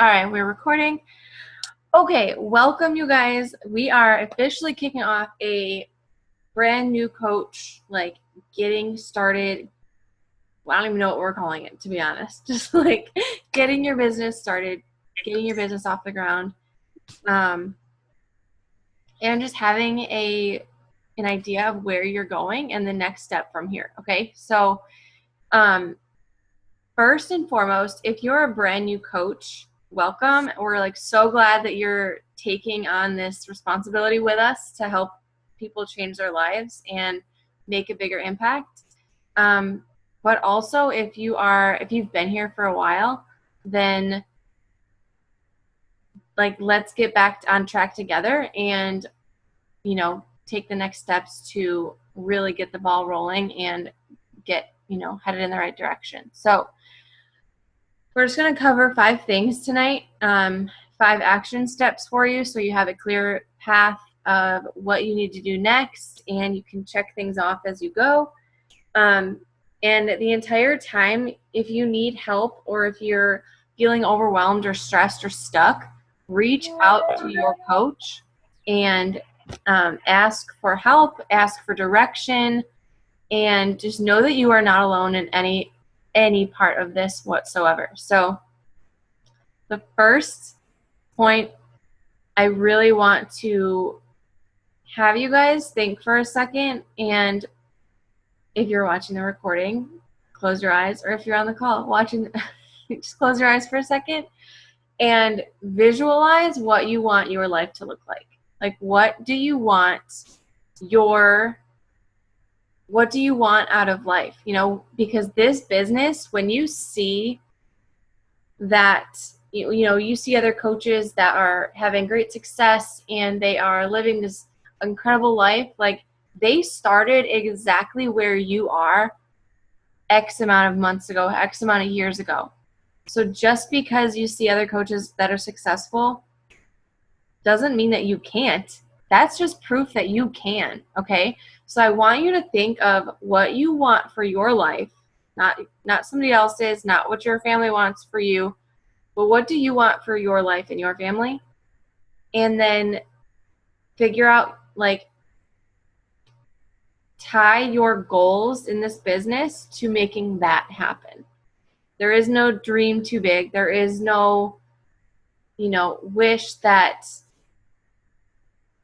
All right, we're recording. Okay, welcome you guys. We are officially kicking off a brand new coach, like getting started. Well, I don't even know what we're calling it, to be honest. Just like getting your business started, getting your business off the ground, and just having an idea of where you're going and the next step from here. Okay, so first and foremost, if you're a brand new coach, welcome. We're like so glad that you're taking on this responsibility with us to help people change their lives and make a bigger impact. But also if you've been here for a while, then like let's get back on track together and take the next steps to really get the ball rolling and get headed in the right direction. So we're just going to cover 5 things tonight, 5 action steps for you so you have a clear path of what you need to do next, and you can check things off as you go. And the entire time, if you need help or if you're feeling overwhelmed or stressed or stuck, reach out to your coach and ask for help, ask for direction, and just know that you are not alone in any part of this whatsoever. So the first point, I really want to have you guys think for a second, and if you're watching the recording, close your eyes, or if you're on the call watching, just close your eyes for a second and visualize what you want your life to look like. Like, what do you want out of life? Because this business, when you see that, you see other coaches that are having great success and they are living this incredible life, like they started exactly where you are X amount of months ago, X amount of years ago. So just because you see other coaches that are successful doesn't mean that you can't. That's just proof that you can, okay? So I want you to think of what you want for your life, not somebody else's, not what your family wants for you, but what do you want for your life and your family? And then figure out, like, tie your goals in this business to making that happen. There is no dream too big. There is no, wish that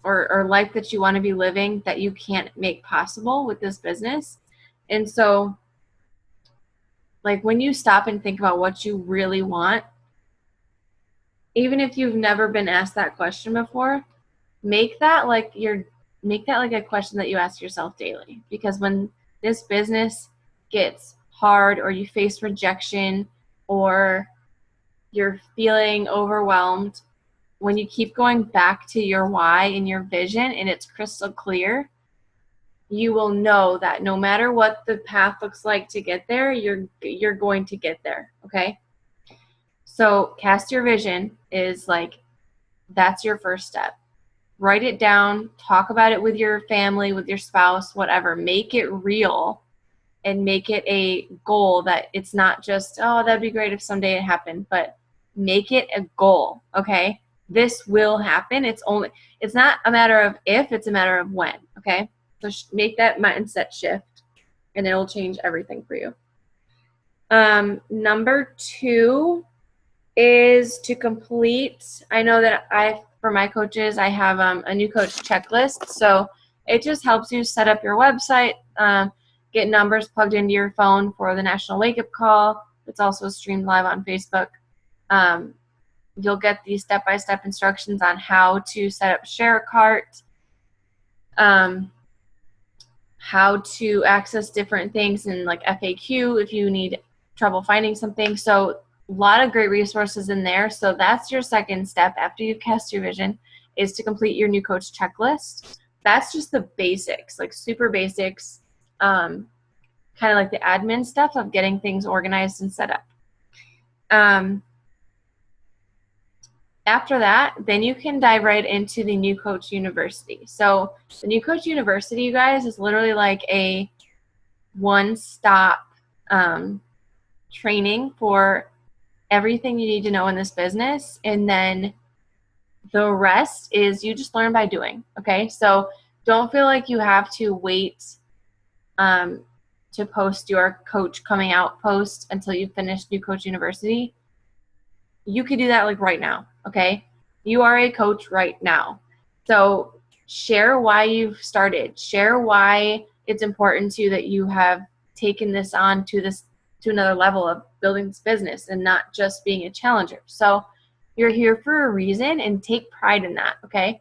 or life that you want to be living that you can't make possible with this business. And so, like, when you stop and think about what you really want, even if you've never been asked that question before, make that like a question that you ask yourself daily. Because when this business gets hard, or you face rejection, or you're feeling overwhelmed, when you keep going back to your why and your vision and it's crystal clear, you will know that no matter what the path looks like to get there, you're going to get there, okay? So cast your vision is like, that's your first step. Write it down, talk about it with your family, with your spouse, whatever. Make it real and make it a goal that it's not just, oh, that'd be great if someday it happened, but make it a goal, okay? This will happen. It's not a matter of if, it's a matter of when, okay? So make that mindset shift and it'll change everything for you. Number 2 is to complete, I know that for my coaches, I have a new coach checklist. So it just helps you set up your website, get numbers plugged into your phone for the National Wake Up Call. It's also streamed live on Facebook. You'll get these step-by-step instructions on how to set up ShareCart, how to access different things in like FAQ if you need trouble finding something. So a lot of great resources in there. So that's your second step after you've cast your vision, is to complete your new coach checklist. That's just the basics, like super basics, kind of like the admin stuff of getting things organized and set up. After that, then you can dive right into the New Coach University. So the New Coach University, you guys, is literally like a one-stop training for everything you need to know in this business. And then the rest is you just learn by doing. Okay. So don't feel like you have to wait to post your coach coming out post until you finish New Coach University. You could do that like right now. Okay. You are a coach right now. So share why you've started. Share why it's important to you that you have taken this on to another level of building this business and not just being a challenger. So you're here for a reason and take pride in that, okay?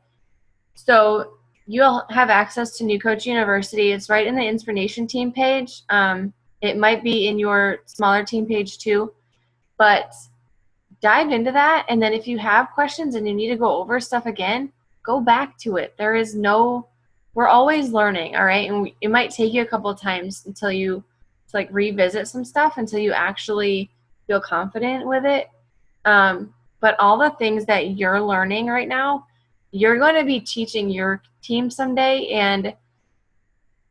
So you'll have access to New Coach University. It's right in the Inspiration Team page. It might be in your smaller team page too, but dive into that. And then if you have questions and you need to go over stuff again, go back to it. We're always learning, all right? And it might take you a couple of times until you like revisit some stuff until you actually feel confident with it. But all the things that you're learning right now, you're going to be teaching your team someday, and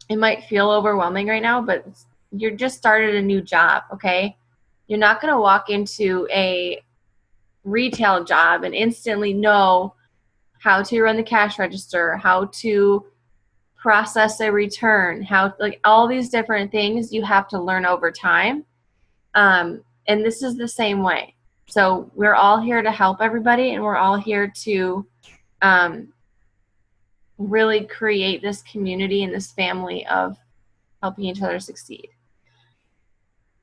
it might feel overwhelming right now, but you're just started a new job, okay? You're not going to walk into a retail job and instantly know how to run the cash register, how to process a return, like all these different things you have to learn over time. And this is the same way. So we're all here to help everybody, and we're all here to really create this community and this family of helping each other succeed.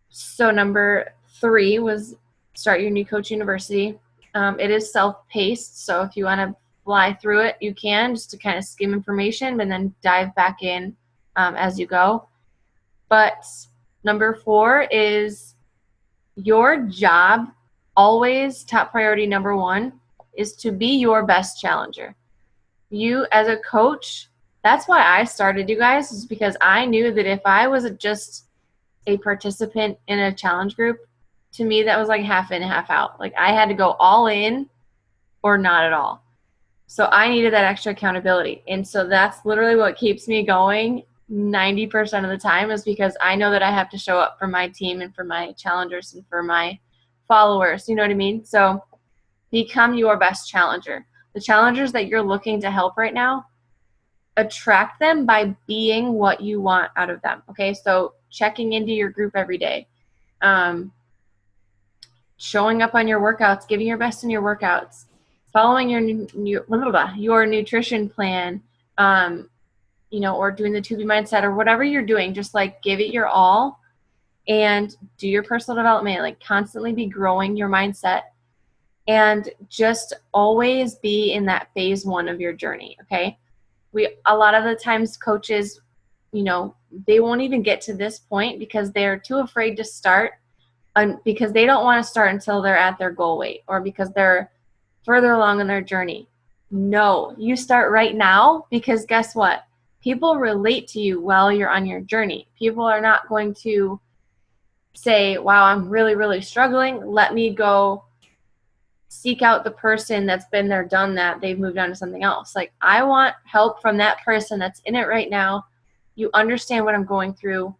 So number 3 was start your New Coach University. It is self-paced, so if you want to fly through it, you can, just to kind of skim information, but then dive back in as you go. But number 4 is your job, always top priority number 1, is to be your best challenger. You as a coach, that's why I started, you guys, is because I knew that if I was just a participant in a challenge group, to me that was like half in, half out. Like I had to go all in or not at all. So I needed that extra accountability. And so that's literally what keeps me going 90% of the time, is because I know that I have to show up for my team and for my challengers and for my followers. You know what I mean? So become your best challenger. The challengers that you're looking to help right now, attract them by being what you want out of them. Okay, so checking into your group every day, showing up on your workouts, giving your best in your workouts, following your nutrition plan, or doing the 2B mindset or whatever you're doing. Just like give it your all and do your personal development. Like constantly be growing your mindset, and just always be in that phase 1 of your journey. Okay. A lot of the times coaches, they won't even get to this point because they're too afraid to start, because they don't want to start until they're at their goal weight or because they're further along in their journey. No, you start right now, because guess what? People relate to you while you're on your journey. People are not going to say, wow, I'm really, really struggling. Let me go seek out the person that's been there, done that. They've moved on to something else. Like, I want help from that person that's in it right now. You understand what I'm going through.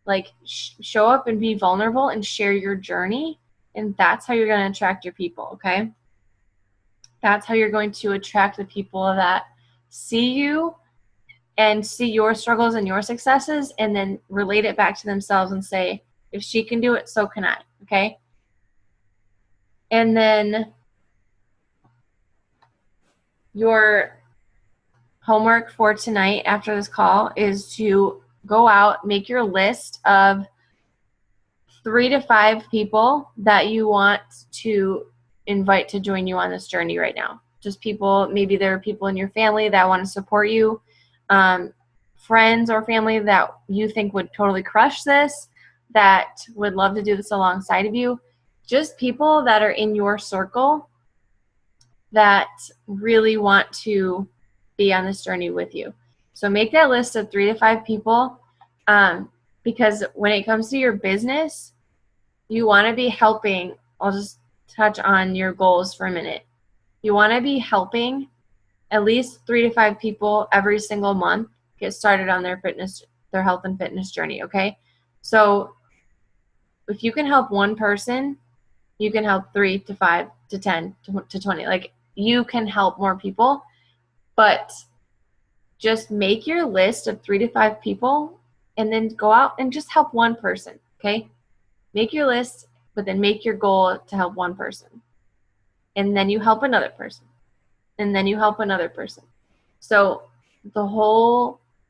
Like, show up and be vulnerable and share your journey. And that's how you're going to attract your people, okay? That's how you're going to attract the people that see you and see your struggles and your successes, and then relate it back to themselves and say, if she can do it, so can I, okay? And then your homework for tonight after this call is to go out, make your list of 3 to 5 people that you want to invite to join you on this journey right now. Just people, maybe there are people in your family that want to support you, friends or family that you think would totally crush this, that would love to do this alongside of you. Just people that are in your circle that really want to be on this journey with you. So make that list of 3 to 5 people, because when it comes to your business, you want to be helping. I'll just touch on your goals for a minute. You want to be helping at least 3 to 5 people every single month get started on their health and fitness journey, okay? So if you can help one person, You can help 3 to 5 to 10 to 20. Like, you can help more people, but just make your list of 3 to 5 people and then go out and just help one person, okay? Make your list, but then make your goal to help one person. And then you help another person. And then you help another person. So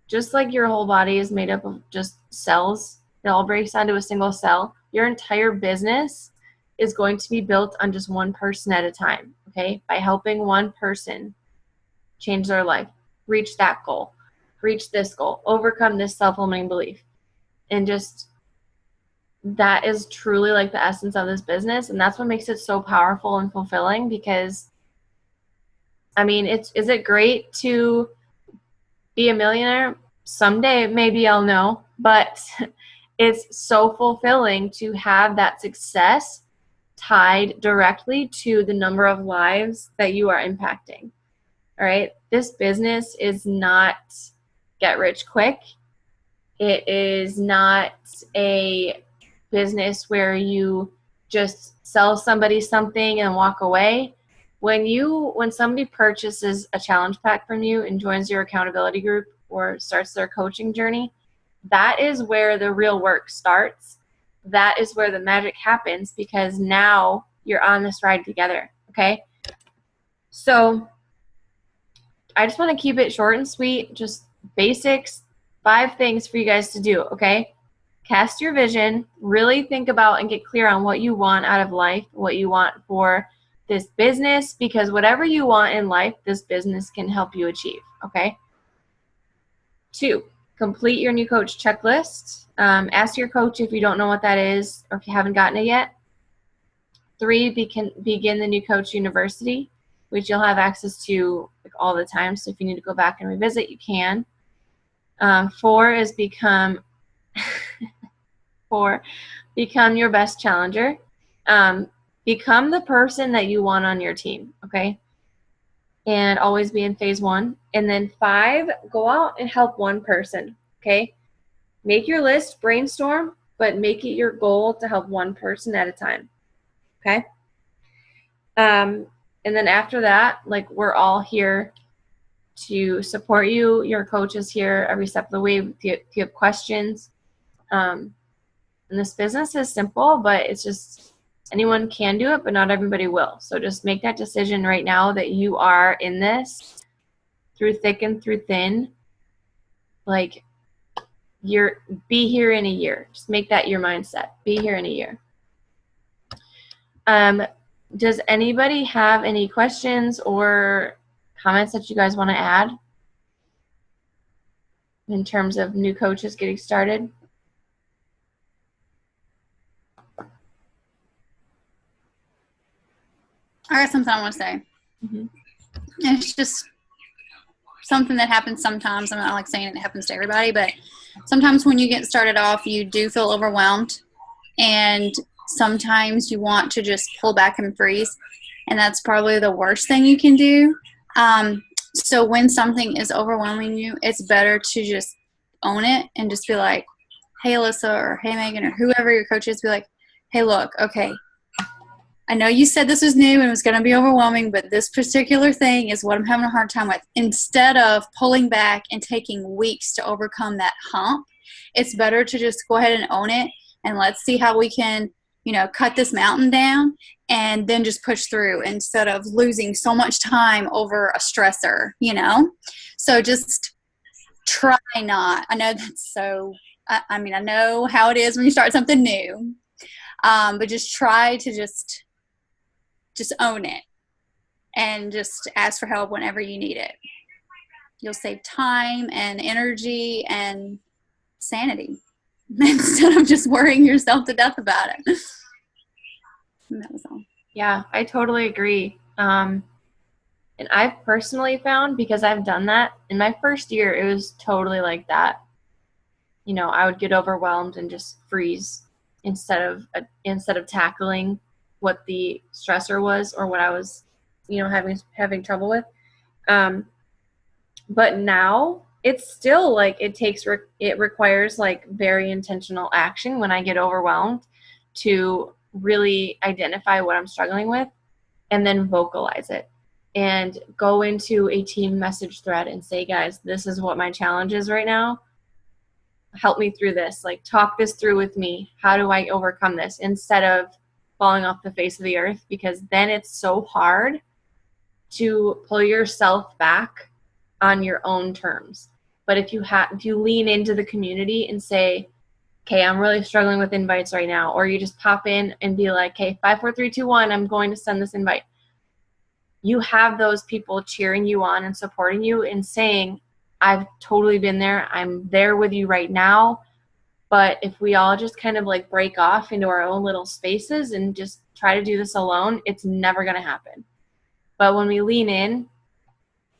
just like your whole body is made up of just cells, it all breaks down to a single cell. Your entire business is going to be built on just one person at a time, okay? By helping one person change their life, reach that goal, reach this goal, overcome this self-limiting belief. And just, that is truly like the essence of this business. And that's what makes it so powerful and fulfilling, because I mean, is it great to be a millionaire? Someday, maybe I'll know, but it's so fulfilling to have that success tied directly to the number of lives that you are impacting. All right. This business is not get rich quick. It is not a business where you just sell somebody something and walk away. When somebody purchases a challenge pack from you and joins your accountability group or starts their coaching journey, that is where the real work starts. That is where the magic happens, because now you're on this ride together. Okay. So I just want to keep it short and sweet, just basics, 5 things for you guys to do. Okay. Cast your vision, really think about and get clear on what you want out of life, what you want for this business, because whatever you want in life, this business can help you achieve. Okay. 2, complete your new coach checklist. Ask your coach if you don't know what that is or if you haven't gotten it yet. 3, begin the new coach university, which you'll have access to like all the time. So if you need to go back and revisit, you can. 4 is become your best challenger. Become the person that you want on your team, okay? And always be in phase 1. And then 5, go out and help one person, okay? Make your list, brainstorm, but make it your goal to help one person at a time, okay? And then after that, like, we're all here to support you. Your coach is here every step of the way if you have questions. And this business is simple, but it's just, anyone can do it, but not everybody will. So just make that decision right now that you are in this through thick and through thin. Like, be here in a year. Just make that your mindset. Be here in a year. Does anybody have any questions or comments that you guys want to add in terms of new coaches getting started? I got something I want to say. Mm-hmm. It's just something that happens sometimes. I'm not like saying it happens to everybody, but sometimes when you get started off, you do feel overwhelmed, and sometimes you want to just pull back and freeze, and that's probably the worst thing you can do. So when something is overwhelming you, it's better to just own it and just be like, hey, Alyssa, or hey, Megan, or whoever your coach is, be like, hey, look, okay, I know you said this was new and it was going to be overwhelming, but this particular thing is what I'm having a hard time with. Instead of pulling back and taking weeks to overcome that hump, it's better to just go ahead and own it, and let's see how we can, cut this mountain down and then just push through instead of losing so much time over a stressor, So just try not. I know that's so, I know how it is when you start something new, but just try to just own it and just ask for help whenever you need it. You'll save time and energy and sanity instead of just worrying yourself to death about it. And that was all. Yeah, I totally agree. And I've personally found, because I've done that in my first year, it was totally like that. I would get overwhelmed and just freeze instead of tackling what the stressor was or what I was, having trouble with. But now it's still like it requires like very intentional action when I get overwhelmed to really identify what I'm struggling with and then vocalize it and go into a team message thread and say, guys, this is what my challenge is right now. Help me through this. Like, talk this through with me. How do I overcome this? Instead of falling off the face of the earth, because then it's so hard to pull yourself back on your own terms. But if you lean into the community and say, okay, I'm really struggling with invites right now, or you just pop in and be like, okay, 5, 4, 3, 2, 1, I'm going to send this invite. You have those people cheering you on and supporting you and saying, I've totally been there. I'm there with you right now. But if we all just kind of like break off into our own little spaces and just try to do this alone, it's never going to happen. But when we lean in,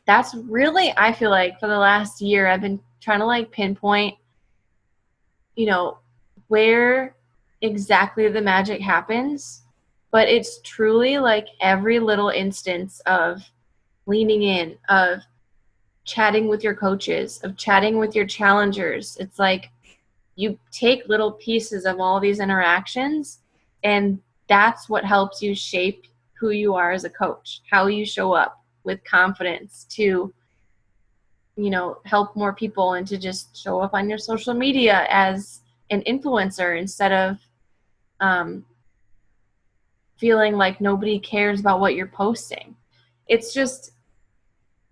that's really, I feel like for the last year, I've been trying to like pinpoint, where exactly the magic happens. But it's truly like every little instance of leaning in, of chatting with your coaches, of chatting with your challengers. It's like you take little pieces of all these interactions, and that's what helps you shape who you are as a coach, how you show up with confidence to, help more people and to just show up on your social media as an influencer instead of feeling like nobody cares about what you're posting. It's just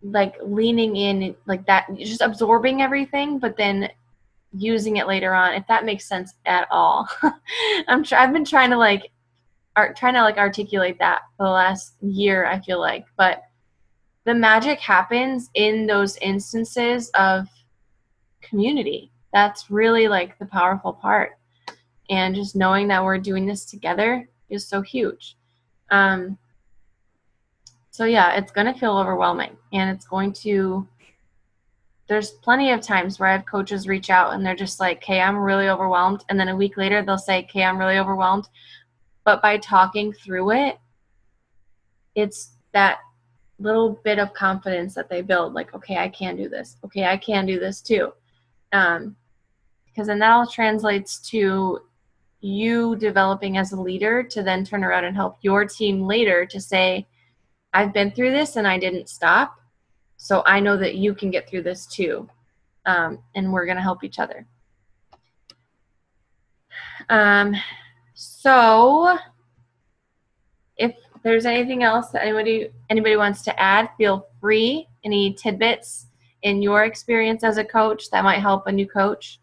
like leaning in like that, just absorbing everything, but then using it later on, if that makes sense at all. I've been trying to articulate that for the last year, I feel like, but the magic happens in those instances of community. That's really like the powerful part. And just knowing that we're doing this together is so huge. So yeah, it's going to feel overwhelming, and there's plenty of times where I have coaches reach out and they're just like, hey, I'm really overwhelmed. And then a week later they'll say, okay, I'm really overwhelmed. But by talking through it, it's that little bit of confidence that they build. Like, okay, I can do this. Okay, I can do this too. Because then that all translates to you developing as a leader to then turn around and help your team later to say, I've been through this and I didn't stop. So I know that you can get through this too. And we're going to help each other. So if there's anything else that anybody wants to add, feel free. Any tidbits in your experience as a coach that might help a new coach.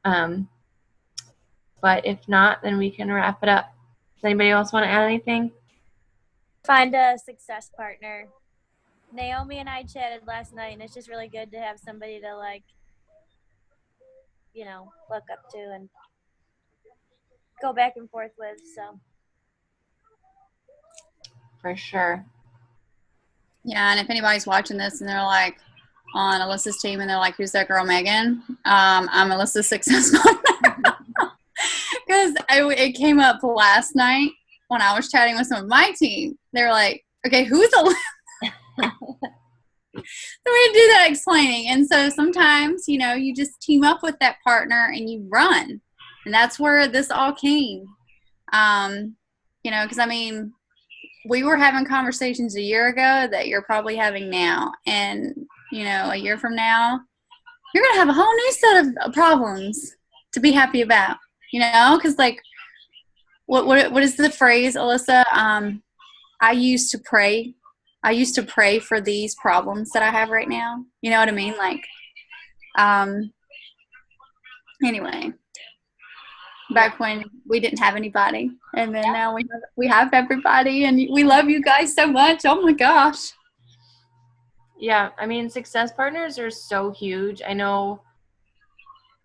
But if not, then we can wrap it up. Does anybody else want to add anything? Find a success partner. Naomi and I chatted last night, and it's just really good to have somebody to look up to and go back and forth with. So for sure. Yeah, and if anybody's watching this and they're like on Alyssa's team and they're like, who's that girl, Megan? I'm Alyssa's success partner. Because it came up last night when I was chatting with some of my team. They were like, okay, who's Alyssa? So we do that explaining. And so sometimes, you just team up with that partner and you run. And that's where this all came. Because we were having conversations a year ago that you're probably having now. And, a year from now, you're going to have a whole new set of problems to be happy about, because like, what is the phrase, Alyssa? I used to pray for these problems that I have right now. You know what I mean? Like, anyway, back when we didn't have anybody, and then now we have everybody, and we love you guys so much. Oh my gosh. Yeah, success partners are so huge. I know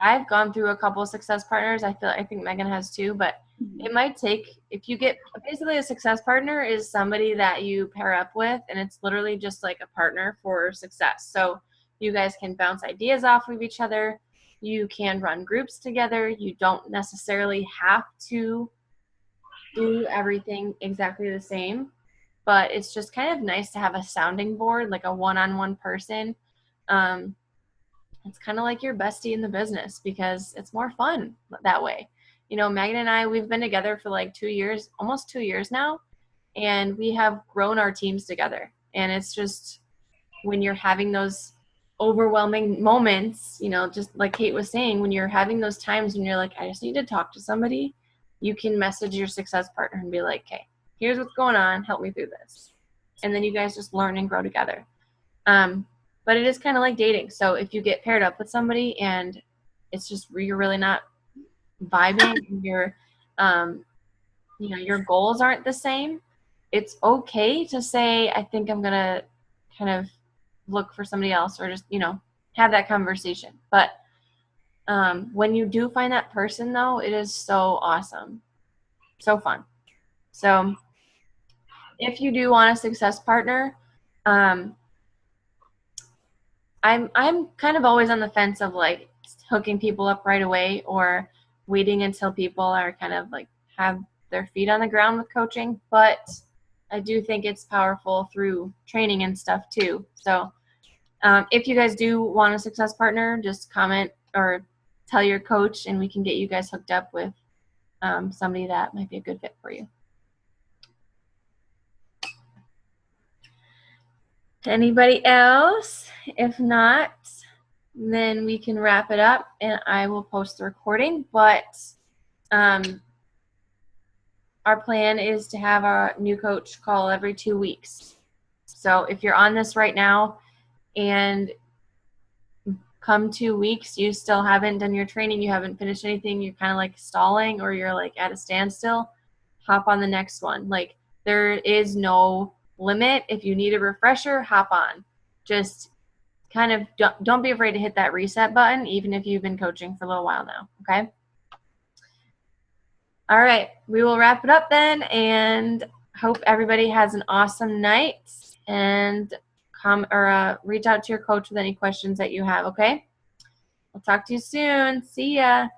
I've gone through a couple of success partners. I think Megan has too, but it might take, if you get, basically a success partner is somebody that you pair up with, and it's literally just like a partner for success. So you guys can bounce ideas off of each other. You can run groups together. You don't necessarily have to do everything exactly the same, but it's just kind of nice to have a sounding board, like a one-on-one person. It's kind of like your bestie in the business because it's more fun that way. You know, Megan and I, we've been together for like 2 years, almost 2 years now, and we have grown our teams together. And it's just when you're having those overwhelming moments, you know, just like Kate was saying, when you're having those times when you're like, I just need to talk to somebody, you can message your success partner and be like, okay, here's what's going on, help me through this. And then you guys just learn and grow together. But it is kind of like dating. So if you get paired up with somebody and it's just you're really not vibing, and your you know, your goals aren't the same, it's okay to say, I think I'm gonna kind of look for somebody else, or just, you know, have that conversation. But when you do find that person, though, it is so awesome, so fun. So if you do want a success partner, I'm kind of always on the fence of like hooking people up right away, or waiting until people are kind of like have their feet on the ground with coaching. But I do think it's powerful through training and stuff too. So if you guys do want a success partner, just comment or tell your coach, and we can get you guys hooked up with somebody that might be a good fit for you. Anybody else? If not, then we can wrap it up, and I will post the recording. But our plan is to have our new coach call every 2 weeks. So if you're on this right now and come 2 weeks, you still haven't done your training, you haven't finished anything, you're kind of like stalling, or you're like at a standstill, hop on the next one. Like, there is no limit. If you need a refresher, hop on. Just kind of don't be afraid to hit that reset button, even if you've been coaching for a little while now. Okay. All right, we will wrap it up then, and hope everybody has an awesome night, and reach out to your coach with any questions that you have. Okay. I'll talk to you soon. See ya.